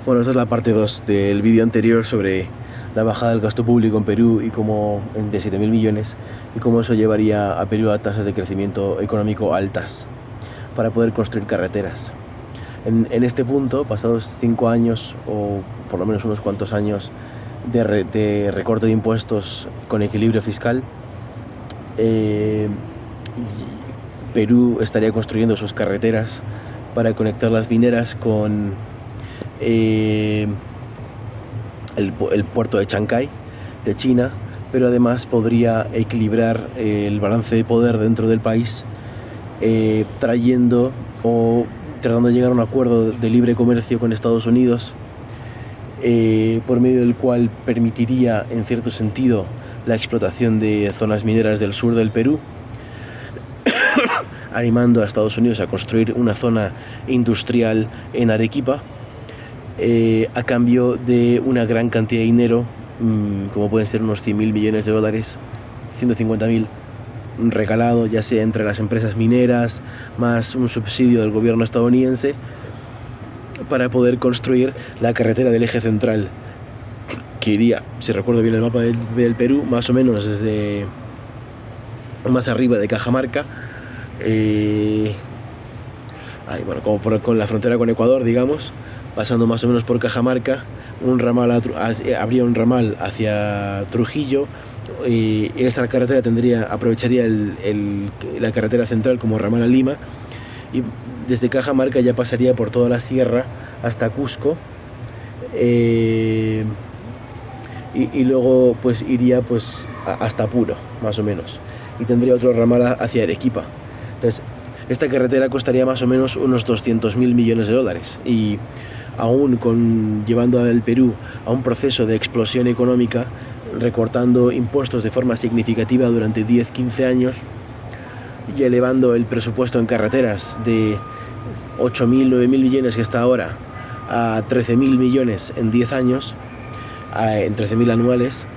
Bueno, esta es la parte 2 del vídeo anterior sobre la bajada del gasto público en Perú y cómo, de 7.000 millones, y cómo eso llevaría a Perú a tasas de crecimiento económico altas para poder construir carreteras. En este punto, pasados 5 años o por lo menos unos cuantos años de recorte de impuestos con equilibrio fiscal, Perú estaría construyendo sus carreteras para conectar las mineras con el puerto de Chancay de China, pero además podría equilibrar el balance de poder dentro del país, trayendo o tratando de llegar a un acuerdo de libre comercio con Estados Unidos, por medio del cual permitiría en cierto sentido la explotación de zonas mineras del sur del Perú, animando a Estados Unidos a construir una zona industrial en Arequipa, a cambio de una gran cantidad de dinero, como pueden ser unos 100.000 millones de dólares, 150.000, regalado ya sea entre las empresas mineras más un subsidio del gobierno estadounidense, para poder construir la carretera del eje central, que iría, si recuerdo bien el mapa del Perú, más o menos desde más arriba de Cajamarca, como con la frontera con Ecuador, digamos, pasando más o menos por Cajamarca, habría un ramal hacia Trujillo, y esta carretera aprovecharía la carretera central como ramal a Lima, y desde Cajamarca ya pasaría por toda la sierra hasta Cusco, y luego pues iría pues hasta Apuro, más o menos, y tendría otro ramal hacia Arequipa. Entonces, esta carretera costaría más o menos unos 200.000 millones de dólares, y aún llevando al Perú a un proceso de explosión económica, recortando impuestos de forma significativa durante 10-15 años y elevando el presupuesto en carreteras de 8.000-9.000 millones que está ahora a 13.000 millones en 10 años, en 13.000 anuales.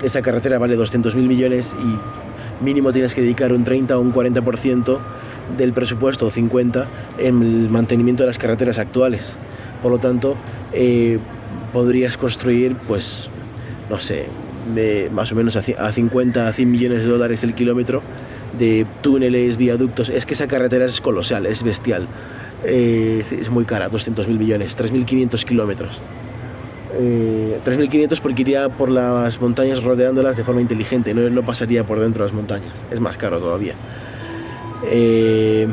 Esa carretera vale 200.000 millones y mínimo tienes que dedicar un 30 o un 40% del presupuesto, o 50%, en el mantenimiento de las carreteras actuales. Por lo tanto, podrías construir, pues, no sé, más o menos a 50 a 100 millones de dólares el kilómetro de túneles, viaductos. Es que esa carretera es colosal, es bestial, es muy cara, 200.000 millones, 3.500 kilómetros. 3.500 porque iría por las montañas rodeándolas de forma inteligente, no pasaría por dentro de las montañas, es más caro todavía. Y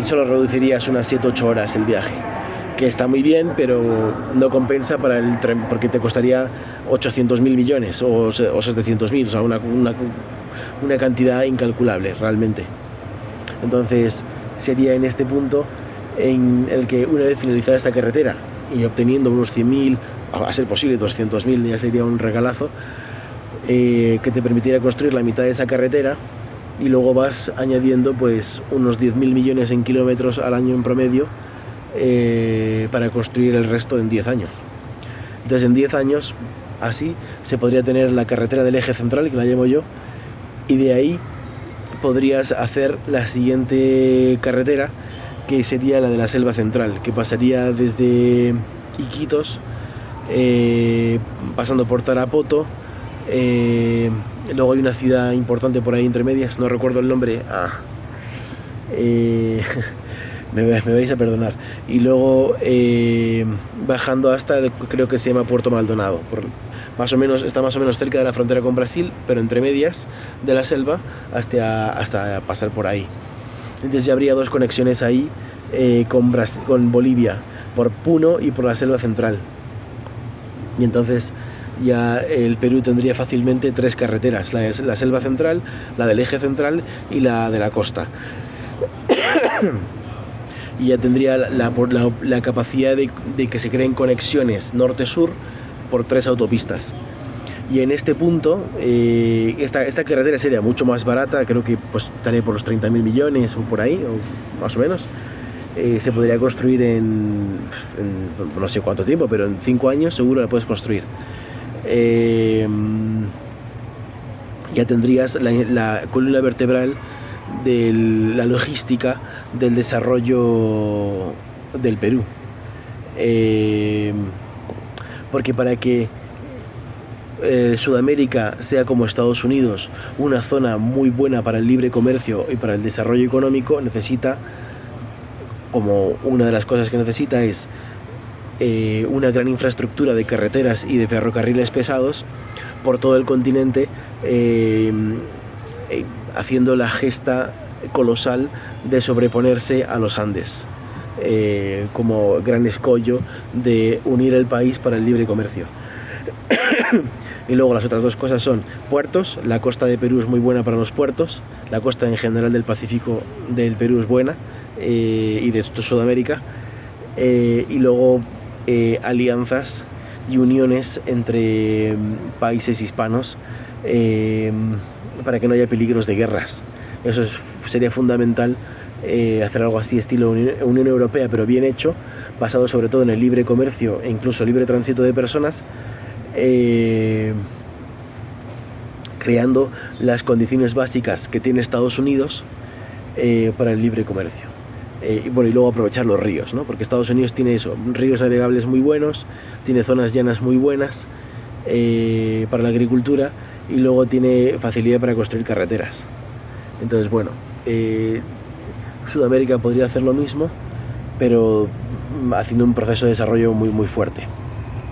solo reducirías unas 7-8 horas el viaje, que está muy bien, pero no compensa para el tren, porque te costaría 800.000 millones o 700.000, o sea, una cantidad incalculable realmente. Entonces sería en este punto en el que, una vez finalizada esta carretera y obteniendo unos 100.000, a ser posible 200.000, ya sería un regalazo, que te permitiera construir la mitad de esa carretera, y luego vas añadiendo pues unos 10.000 millones en kilómetros al año en promedio, para construir el resto en 10 años. Entonces, en 10 años, así, se podría tener la carretera del eje central, que la llamo yo, y de ahí podrías hacer la siguiente carretera, que sería la de la selva central, que pasaría desde Iquitos, pasando por Tarapoto. Luego hay una ciudad importante por ahí entre medias, no recuerdo el nombre. Me vais a perdonar. Y luego bajando hasta, creo que se llama Puerto Maldonado, está más o menos cerca de la frontera con Brasil, pero entre medias de la selva, hasta pasar por ahí. Entonces ya habría dos conexiones ahí, con Bolivia, por Puno y por la selva central. Y entonces ya el Perú tendría fácilmente 3 carreteras: la selva central, la del eje central y la de la costa. Y ya tendría la capacidad de que se creen conexiones norte-sur por 3 autopistas. Y en este punto, esta carretera sería mucho más barata, creo que pues estaría por los 30.000 millones o por ahí, o más o menos. Se podría construir en no sé cuánto tiempo, pero en 5 años seguro la puedes construir. Ya tendrías la columna vertebral de la logística del desarrollo del Perú. porque para que Sudamérica sea como Estados Unidos, una zona muy buena para el libre comercio y para el desarrollo económico, necesita, como una de las cosas que necesita es una gran infraestructura de carreteras y de ferrocarriles pesados por todo el continente, haciendo la gesta colosal de sobreponerse a los Andes, como gran escollo de unir el país para el libre comercio. Y luego las otras dos cosas son puertos. La costa de Perú es muy buena para los puertos, la costa en general del Pacífico del Perú es buena, y de Sudamérica, y luego alianzas y uniones entre países hispanos, para que no haya peligros de guerras. Eso sería fundamental, hacer algo así estilo Unión Europea, pero bien hecho, basado sobre todo en el libre comercio e incluso libre tránsito de personas, creando las condiciones básicas que tiene Estados Unidos para el libre comercio. Y luego aprovechar los ríos, ¿no? Porque Estados Unidos tiene eso, ríos navegables muy buenos, tiene zonas llanas muy buenas para la agricultura, y luego tiene facilidad para construir carreteras. Entonces, Sudamérica podría hacer lo mismo, pero haciendo un proceso de desarrollo muy, muy fuerte.